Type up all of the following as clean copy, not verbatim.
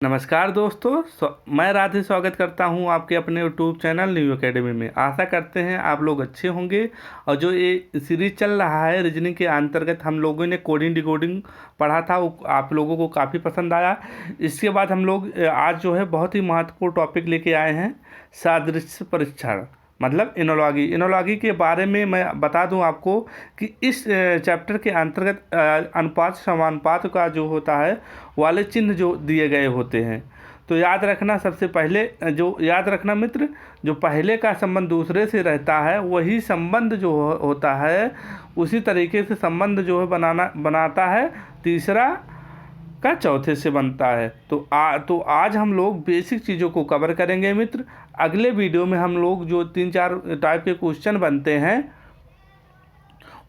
नमस्कार दोस्तों, मैं राधे स्वागत करता हूं आपके अपने यूट्यूब चैनल न्यू एकेडमी में। आशा करते हैं आप लोग अच्छे होंगे। और जो ये सीरीज चल रहा है रीजनिंग के अंतर्गत हम लोगों ने कोडिंग डिकोडिंग पढ़ा था, वो आप लोगों को काफ़ी पसंद आया। इसके बाद हम लोग आज जो है बहुत ही महत्वपूर्ण टॉपिक लेके आए हैं, सादृश्य परीक्षण मतलब इनोलॉगी के बारे में मैं बता दूं आपको कि इस चैप्टर के अंतर्गत अनुपात समानुपात का जो होता है वाले चिन्ह जो दिए गए होते हैं। तो याद रखना, सबसे पहले जो याद रखना मित्र, जो पहले का संबंध दूसरे से रहता है वही संबंध जो होता है उसी तरीके से संबंध जो है बनाता है तीसरा का चौथे से बनता है। तो आज हम लोग बेसिक चीज़ों को कवर करेंगे मित्र। अगले वीडियो में हम लोग जो 3-4 टाइप के क्वेश्चन बनते हैं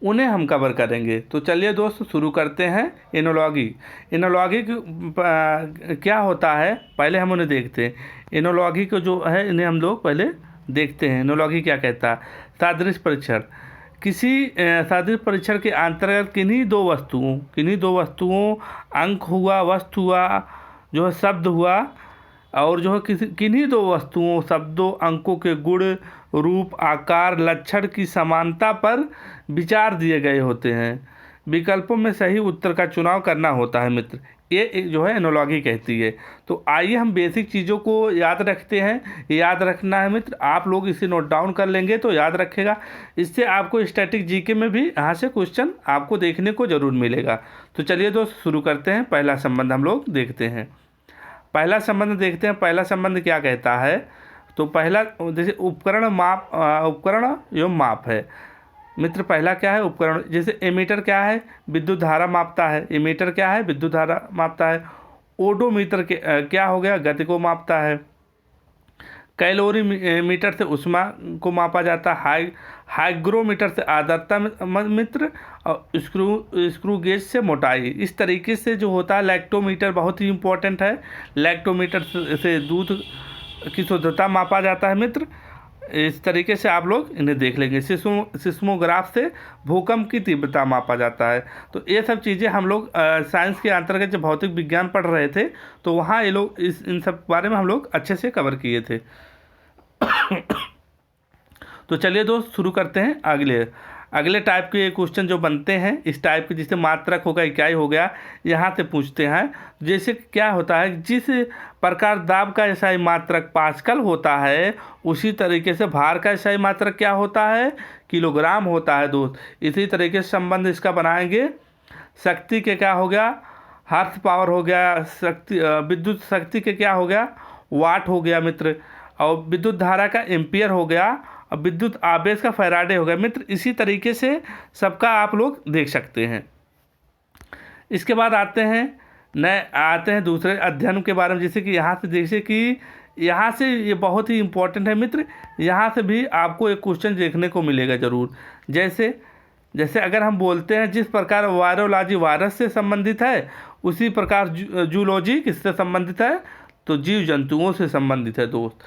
उन्हें हम कवर करेंगे। तो चलिए दोस्त शुरू करते हैं। इनोलॉगी क्या होता है पहले हम उन्हें देखते हैं। इनोलॉगी को जो है इन्हें हम लोग पहले देखते हैं। इनोलॉगी क्या कहता है? सादृश्य परीक्षण। किसी सादृश्य परीक्षण के अंतर्गत किन्हीं दो वस्तुओं अंक हुआ, वस्तु हुआ, जो है शब्द हुआ, और जो है किन्हीं दो वस्तुओं शब्दों अंकों के गुण रूप आकार लक्षण की समानता पर विचार दिए गए होते हैं। विकल्पों में सही उत्तर का चुनाव करना होता है मित्र। ये जो है एनोलॉगी कहती है। तो आइए हम बेसिक चीज़ों को याद रखते हैं। याद रखना है मित्र, आप लोग इसे नोट डाउन कर लेंगे तो याद रखेगा। इससे आपको स्टैटिक जीके में भी यहाँ से क्वेश्चन आपको देखने को ज़रूर मिलेगा। तो चलिए दोस्त शुरू करते हैं। पहला संबंध हम लोग देखते हैं। पहला संबंध देखते हैं। पहला संबंध क्या कहता है? तो पहला जैसे उपकरण एवं माप है मित्र। पहला क्या है? उपकरण। जैसे एमीटर क्या है? विद्युत धारा मापता है। एमीटर क्या है? विद्युत धारा मापता है। ओडोमीटर के क्या हो गया? गति को मापता है। कैलोरी मीटर से ऊष्मा को मापा जाता है। हाइग्रोमीटर से आर्द्रता मित्र। और स्क्रू गेज से मोटाई। इस तरीके से जो होता है लैक्टोमीटर बहुत ही इम्पोर्टेंट है। लैक्टोमीटर से दूध की शुद्धता मापा जाता है मित्र। इस तरीके से आप लोग इन्हें देख लेंगे। सिस्मोग्राफ से भूकंप की तीव्रता मापा जाता है। तो ये सब चीज़ें हम लोग साइंस के अंतर्गत जब भौतिक विज्ञान पढ़ रहे थे तो वहाँ ये लोग इन सब बारे में हम लोग अच्छे से कवर किए थे। तो चलिए दोस्त शुरू करते हैं। अगले टाइप के क्वेश्चन जो बनते हैं इस टाइप के, जिससे मात्रक हो गया, इकाई हो गया, यहाँ से पूछते हैं। जैसे क्या होता है, जिस प्रकार दाब का एसआई मात्रक पास्कल होता है उसी तरीके से भार का एसआई मात्रक क्या होता है? किलोग्राम होता है दोस्त। इसी तरीके से संबंध इसका बनाएंगे। शक्ति के क्या हो गया? हार्स पावर हो गया। शक्ति विद्युत शक्ति के क्या हो गया? वाट हो गया मित्र। और विद्युत धारा का एम्पियर हो गया। और विद्युत आवेश का फैराडे हो गया मित्र। इसी तरीके से सबका आप लोग देख सकते हैं। इसके बाद आते हैं दूसरे अध्ययन के बारे में। जैसे कि यहाँ से ये बहुत ही इम्पोर्टेंट है मित्र। यहाँ से भी आपको एक क्वेश्चन देखने को मिलेगा ज़रूर। जैसे अगर हम बोलते हैं जिस प्रकार वायरोलॉजी वायरस से संबंधित है उसी प्रकार जूलॉजी किससे संबंधित है? तो जीव जंतुओं से संबंधित है दोस्त।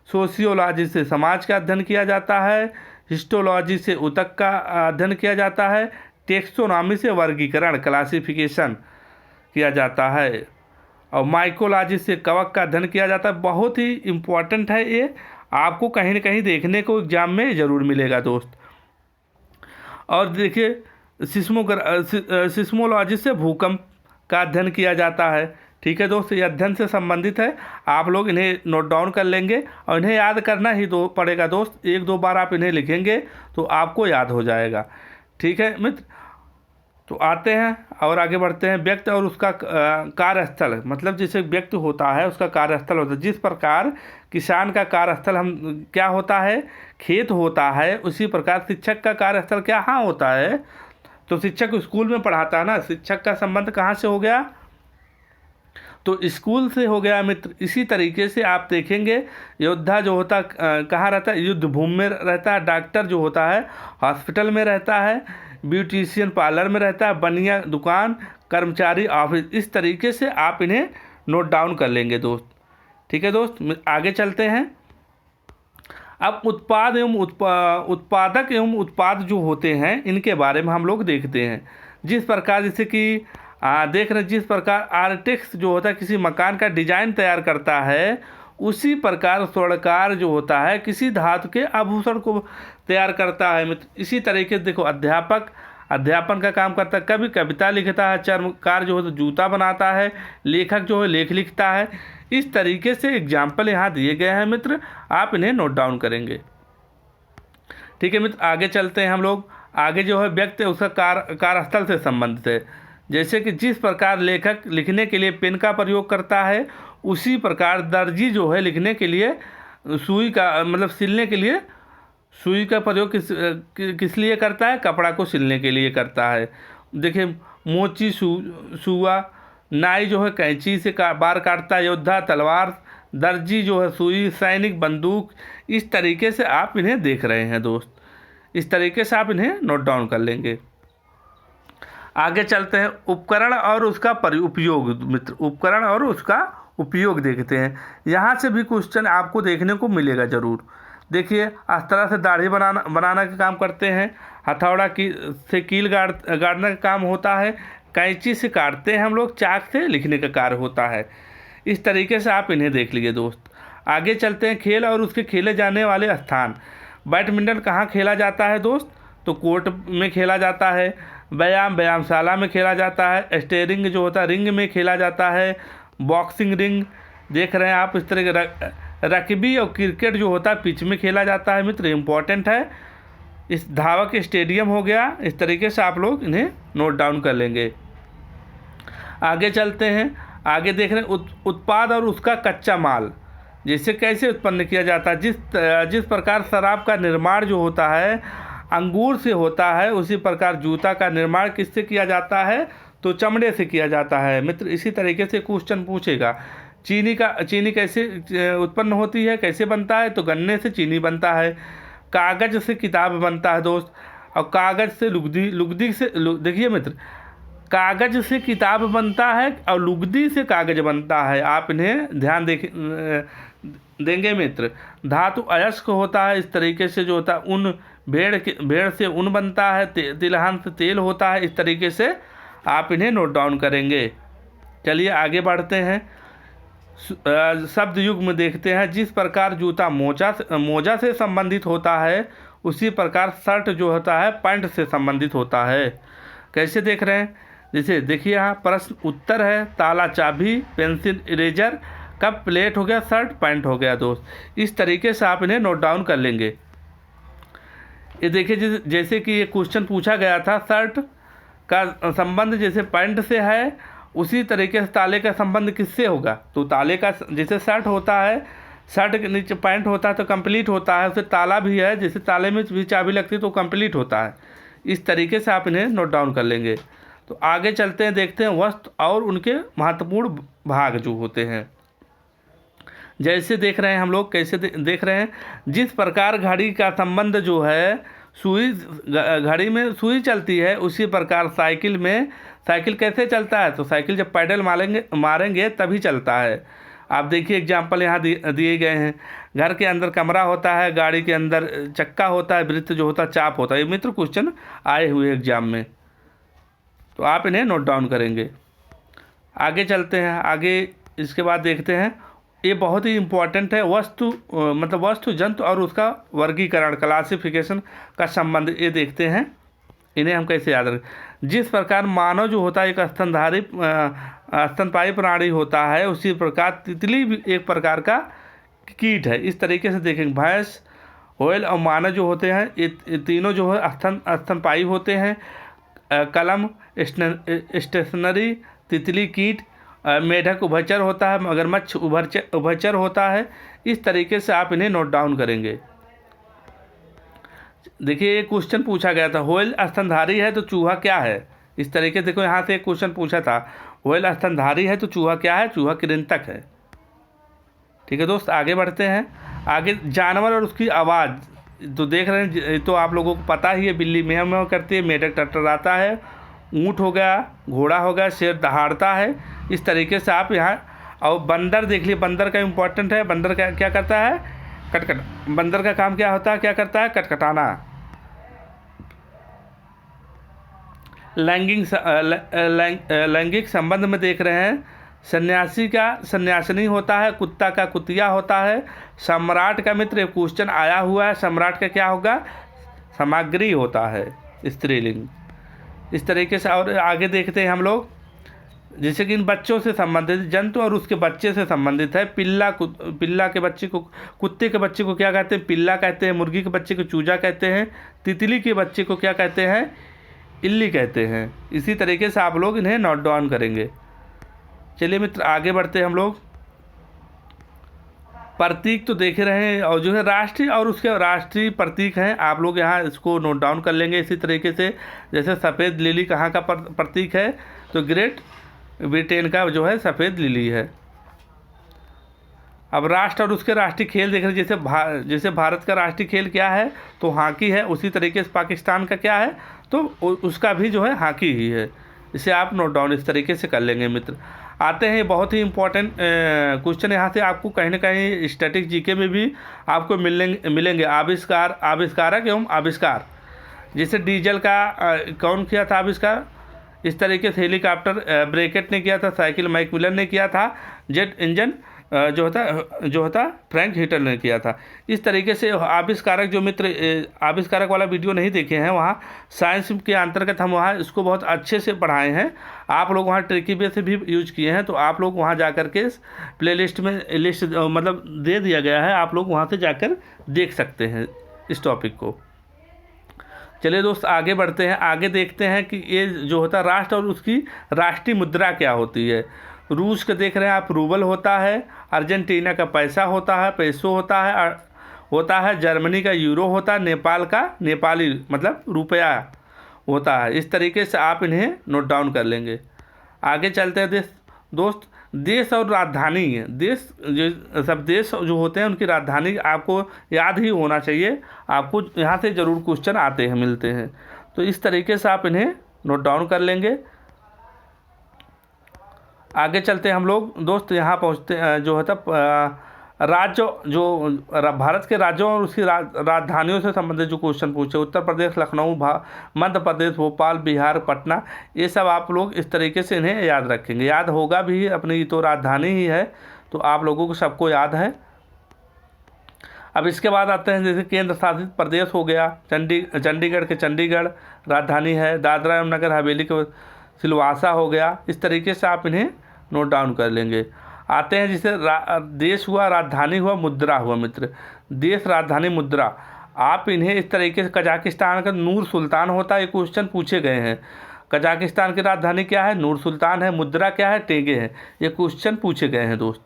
सोशियोलॉजी से समाज का अध्ययन किया जाता है। हिस्टोलॉजी से ऊतक का अध्ययन किया जाता है। टेक्सोनॉमी से वर्गीकरण क्लासिफिकेशन किया जाता है। और माइकोलॉजी से कवक का अध्ययन किया जाता है। बहुत ही इम्पोर्टेंट है ये, आपको कहीं ना कहीं देखने को एग्जाम में ज़रूर मिलेगा दोस्त। और देखिए सिस्मोलॉजी से भूकंप का अध्ययन किया जाता है। ठीक है दोस्त, ये अध्ययन से संबंधित है। आप लोग इन्हें नोट डाउन कर लेंगे और इन्हें याद करना ही पड़ेगा दोस्त। 1-2 बार आप इन्हें लिखेंगे तो आपको याद हो जाएगा। ठीक है मित्र, तो आते हैं और आगे बढ़ते हैं। व्यक्ति और उसका कार्यस्थल, मतलब जैसे व्यक्ति होता है उसका कार्यस्थल होता है। जिस प्रकार किसान का कार्यस्थल क्या होता है? खेत होता है। उसी प्रकार शिक्षक का कार्यस्थल क्या होता है? तो शिक्षक स्कूल में पढ़ाता है ना। शिक्षक का संबंध कहाँ से हो गया? तो स्कूल से हो गया मित्र। इसी तरीके से आप देखेंगे योद्धा जो होता कहाँ रहता है? युद्ध भूमि में रहता है। डॉक्टर जो होता है हॉस्पिटल में रहता है। ब्यूटिशियन पार्लर में रहता है। बनिया दुकान, कर्मचारी ऑफिस। इस तरीके से आप इन्हें नोट डाउन कर लेंगे दोस्त। ठीक है दोस्त, आगे चलते हैं। अब उत्पादक एवं उत्पाद जो होते हैं इनके बारे में हम लोग देखते हैं। जिस प्रकार जैसे कि देख रहे हैं जिस प्रकार आर्किटेक्ट जो होता है किसी मकान का डिजाइन तैयार करता है, उसी प्रकार स्वर्णकार जो होता है किसी धातु के आभूषण को तैयार करता है मित्र। इसी तरीके से देखो अध्यापक अध्यापन का काम करता है, कभी कविता लिखता है, चर्मकार जो है जूता बनाता है, लेखक जो है लेख लिखता है। इस तरीके से एग्जाम्पल यहाँ दिए गए हैं मित्र, आप इन्हें नोट डाउन करेंगे। ठीक है मित्र, आगे चलते हैं हम लोग। आगे जो है व्यक्ति उसका कार्यस्थल से संबंधित है। जैसे कि जिस प्रकार लेखक लिखने के लिए पेन का प्रयोग करता है, उसी प्रकार दर्जी जो है लिखने के लिए सुई का मतलब सिलने के लिए सुई का प्रयोग किस लिए करता है? कपड़ा को सिलने के लिए करता है। देखिए मोची सुआ, नाई जो है कैंची से बार काटता है, योद्धा तलवार, दर्जी जो है सुई, सैनिक बंदूक। इस तरीके से आप इन्हें देख रहे हैं दोस्त, इस तरीके से आप इन्हें नोट डाउन कर लेंगे। आगे चलते हैं, उपकरण और उसका उपयोग मित्र, उपकरण और उसका उपयोग देखते हैं। यहाँ से भी क्वेश्चन आपको देखने को मिलेगा ज़रूर। देखिए इस तरह से दाढ़ी बनाना का काम करते हैं, हथौड़ा से कील गाड़ने का काम होता है, कैंची से काटते हैं हम लोग, चाक से लिखने का कार्य होता है। इस तरीके से आप इन्हें देख लीजिए दोस्त। आगे चलते हैं, खेल और उसके खेले जाने वाले स्थान। बैडमिंटन कहाँ खेला जाता है दोस्त? तो कोर्ट में खेला जाता है, व्यायामशाला में खेला जाता है, स्टेयरिंग जो होता है रिंग में खेला जाता है, बॉक्सिंग रिंग देख रहे हैं आप। इस तरह के रग्बी और क्रिकेट जो होता है पिच में खेला जाता है मित्र, इम्पॉर्टेंट है। इस धावक स्टेडियम हो गया। इस तरीके से आप लोग इन्हें नोट डाउन कर लेंगे। आगे चलते हैं, आगे देख रहे हैं उत्पाद और उसका कच्चा माल, जैसे कैसे उत्पन्न किया जाता है। जिस प्रकार शराब का निर्माण जो होता है अंगूर से होता है, उसी प्रकार जूता का निर्माण किससे किया जाता है? तो चमड़े से किया जाता है मित्र। इसी तरीके से क्वेश्चन पूछेगा, चीनी कैसे उत्पन्न होती है, कैसे बनता है? तो गन्ने से चीनी बनता है। कागज़ से किताब बनता है दोस्त, और कागज़ से लुगदी से देखिए मित्र, कागज़ से किताब बनता है और लुगदी से कागज़ बनता है। आप इन्हें ध्यान देंगे मित्र। धातु अयस्क होता है, इस तरीके से जो होता है ऊन, भेड़ से ऊन बनता है, तिलहन से तेल होता है। इस तरीके से आप इन्हें नोट डाउन करेंगे। चलिए आगे बढ़ते हैं, शब्द युग में देखते हैं। जिस प्रकार जूता मोजा से संबंधित होता है, उसी प्रकार शर्ट जो होता है पैंट से संबंधित होता है। कैसे देख रहे हैं? जैसे देखिए यहाँ प्रश्न उत्तर है, ताला चाबी, पेंसिल इरेजर, कप प्लेट हो गया, शर्ट पैंट हो गया दोस्त। इस तरीके से आप इन्हें नोट डाउन कर लेंगे। ये देखिए जैसे कि ये क्वेश्चन पूछा गया था, शर्ट का संबंध जैसे पैंट से है, उसी तरीके से ताले का संबंध किससे होगा? तो ताले का जैसे शर्ट होता है, शर्ट के नीचे पैंट होता है तो कंप्लीट होता है, उसे ताला भी है, जैसे ताले में भी चाबी लगती है तो कंप्लीट होता है। इस तरीके से आप इन्हें नोट डाउन कर लेंगे। तो आगे चलते हैं, देखते हैं वस्तु और उनके महत्वपूर्ण भाग जो होते हैं। जैसे देख रहे हैं हम लोग, कैसे देख रहे हैं, जिस प्रकार घड़ी का संबंध जो है घड़ी में सुई चलती है, उसी प्रकार साइकिल कैसे चलता है? तो साइकिल जब पैडल मारेंगे तभी चलता है। आप देखिए एग्जाम्पल यहाँ दिए गए हैं। घर के अंदर कमरा होता है, गाड़ी के अंदर चक्का होता है, वृत्त जो होता है चाप होता है। ये मित्र क्वेश्चन आए हुए एग्जाम में, तो आप इन्हें नोट डाउन करेंगे। आगे चलते हैं, आगे इसके बाद देखते हैं, ये बहुत ही इम्पोर्टेंट है, वस्तु जंतु और उसका वर्गीकरण, क्लासिफिकेशन का संबंध। ये देखते हैं, इन्हें हम कैसे याद रखें। जिस प्रकार मानव जो होता है एक स्तनपायी प्राणी होता है, उसी प्रकार तितली भी एक प्रकार का कीट है। इस तरीके से देखेंगे, भैंस, व्हेल और मानव जो होते हैं ये तीनों जो है स्तनपायी होते हैं। कलम स्टेशनरी, तितली कीट, मेढक उभयचर होता है, मगरमच्छ उभयचर होता है। इस तरीके से आप इन्हें नोट डाउन करेंगे। देखिए ये क्वेश्चन पूछा गया था, व्हेल स्तनधारी है तो चूहा क्या है? इस तरीके से देखो यहाँ से एक क्वेश्चन पूछा था, व्हेल स्तनधारी है तो चूहा क्या है? चूहा कृंतक है। ठीक है दोस्त, आगे बढ़ते हैं। आगे जानवर और उसकी आवाज़ तो देख रहे हैं, तो आप लोगों को पता ही है, बिल्ली म्याऊं म्याऊं करती है, मेढक टटराता है, ऊँट हो गया, घोड़ा हो गया, शेर दहाड़ता है। इस तरीके से आप यहाँ, और बंदर देख लिए, बंदर का इम्पोर्टेंट है। बंदर क्या करता है? बंदर का काम क्या होता है? क्या करता है? कटकटाना। लैंगिक संबंध में देख रहे हैं। सन्यासी का सन्यासिनी होता है, कुत्ता का कुतिया होता है। सम्राट का मित्र क्वेश्चन आया हुआ है, सम्राट का क्या होगा? सामग्री होता है, स्त्रीलिंग। इस तरीके से और आगे देखते हैं हम लोग, जैसे कि इन बच्चों से संबंधित, जंतु और उसके बच्चे से संबंधित है। पिल्ला के बच्चे को, कुत्ते के बच्चे को क्या कहते हैं? पिल्ला कहते हैं। मुर्गी के बच्चे को चूजा कहते हैं। तितली के बच्चे को क्या कहते हैं? इल्ली कहते हैं। इसी तरीके से आप लोग इन्हें नोट डाउन करेंगे। चलिए मित्र आगे बढ़ते हैं हम लोग। प्रतीक तो देख रहे हैं, और जो है राष्ट्रीय और उसके राष्ट्रीय प्रतीक हैं, आप लोग यहाँ इसको नोट डाउन कर लेंगे इसी तरीके से। जैसे सफ़ेद लिली कहाँ का प्रतीक है? तो ग्रेट ब्रिटेन का जो है सफ़ेद लिली है। अब राष्ट्र और उसके राष्ट्रीय खेल देख रहे हैं। जैसे भारत का राष्ट्रीय खेल क्या है? तो हॉकी है। उसी तरीके से पाकिस्तान का क्या है? तो उसका भी जो है हॉकी ही है। इसे आप नोट डाउन इस तरीके से कर लेंगे मित्र। आते हैं बहुत ही इम्पोर्टेंट क्वेश्चन, यहाँ से आपको कहीं ना कहीं स्टैटिक जीके में भी आपको मिलेंगे। आविष्कारक एवं आविष्कार। जैसे डीजल का कौन किया था आविष्कार? इस तरीके से हेलीकॉप्टर ब्रैकेट ने किया था, साइकिल मैकमिलन ने किया था, जेट इंजन जो होता फ्रैंक हिटलर ने किया था। इस तरीके से आविष्कारक जो मित्र आविष्कारक वाला वीडियो नहीं देखे हैं, वहाँ साइंस के अंतर्गत हम वहाँ इसको बहुत अच्छे से पढ़ाए हैं। आप लोग वहाँ ट्रिकी वे से भी यूज किए हैं, तो आप लोग वहाँ जाकर के प्लेलिस्ट में लिस्ट मतलब दे दिया गया है, आप लोग वहाँ से जाकर देख सकते हैं इस टॉपिक को। चलिए दोस्त आगे बढ़ते हैं। आगे देखते हैं कि ये जो होता है राष्ट्र और उसकी राष्ट्रीय मुद्रा क्या होती है। रूस का देख रहे हैं आप, रूबल होता है। अर्जेंटीना का पैसा होता है, पेसो होता है। जर्मनी का यूरो होता है। नेपाल का नेपाली मतलब रुपया होता है। इस तरीके से आप इन्हें नोट डाउन कर लेंगे। आगे चलते हैं दोस्त। देश और राजधानी, सब देश जो होते हैं उनकी राजधानी आपको याद ही होना चाहिए। आपको यहाँ से ज़रूर क्वेश्चन आते हैं, मिलते हैं, तो इस तरीके से आप इन्हें नोट डाउन कर लेंगे। आगे चलते हैं हम लोग दोस्त। यहाँ पहुँचते जो होता राज्य, जो भारत के राज्यों और उसकी राजधानियों से संबंधित जो क्वेश्चन पूछे, उत्तर प्रदेश लखनऊ, मध्य प्रदेश भोपाल, बिहार पटना, ये सब आप लोग इस तरीके से इन्हें याद रखेंगे। याद होगा भी, अपनी तो राजधानी ही है, तो आप लोगों को सबको याद है। अब इसके बाद आते हैं जैसे केंद्र शासित प्रदेश हो गया, चंडीगढ़ के चंडीगढ़ राजधानी है। दादरा एवं नगर हवेली के सिलवासा हो गया। इस तरीके से आप इन्हें नोट डाउन कर लेंगे। आते हैं जैसे देश हुआ, राजधानी हुआ, मुद्रा हुआ मित्र। देश, राजधानी, मुद्रा, आप इन्हें इस तरीके से, कजाकिस्तान का नूर सुल्तान होता है, ये क्वेश्चन पूछे गए हैं। कजाकिस्तान की राजधानी क्या है? नूर सुल्तान है। मुद्रा क्या है? टेगे है। ये क्वेश्चन पूछे गए हैं दोस्त।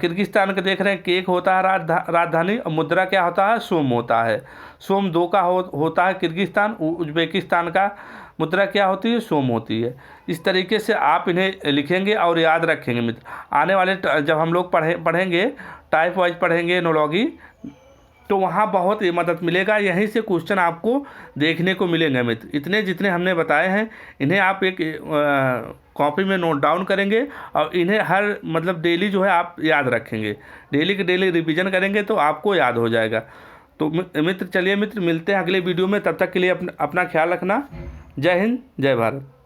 किर्गिस्तान का देख रहे हैं, केक होता है राजधानी, और मुद्रा क्या होता है? सोम होता है। सोम 2 का होता है किर्गिस्तान। उज्बेकिस्तान का मुद्रा क्या होती है? सोम होती है। इस तरीके से आप इन्हें लिखेंगे और याद रखेंगे मित्र। आने वाले जब हम लोग पढ़ेंगे टाइप वाइज पढ़ेंगे एनोलॉजी, तो वहाँ बहुत मदद मिलेगा। यहीं से क्वेश्चन आपको देखने को मिलेंगे मित्र। इतने जितने हमने बताए हैं, इन्हें आप एक कॉपी में नोट डाउन करेंगे और इन्हें हर मतलब डेली जो है आप याद रखेंगे। डेली के डेली रिवीजन करेंगे तो आपको याद हो जाएगा। तो मित्र चलिए मित्र, मिलते हैं अगले वीडियो में। तब तक के लिए अपना ख्याल रखना। जय हिंद, जय भारत।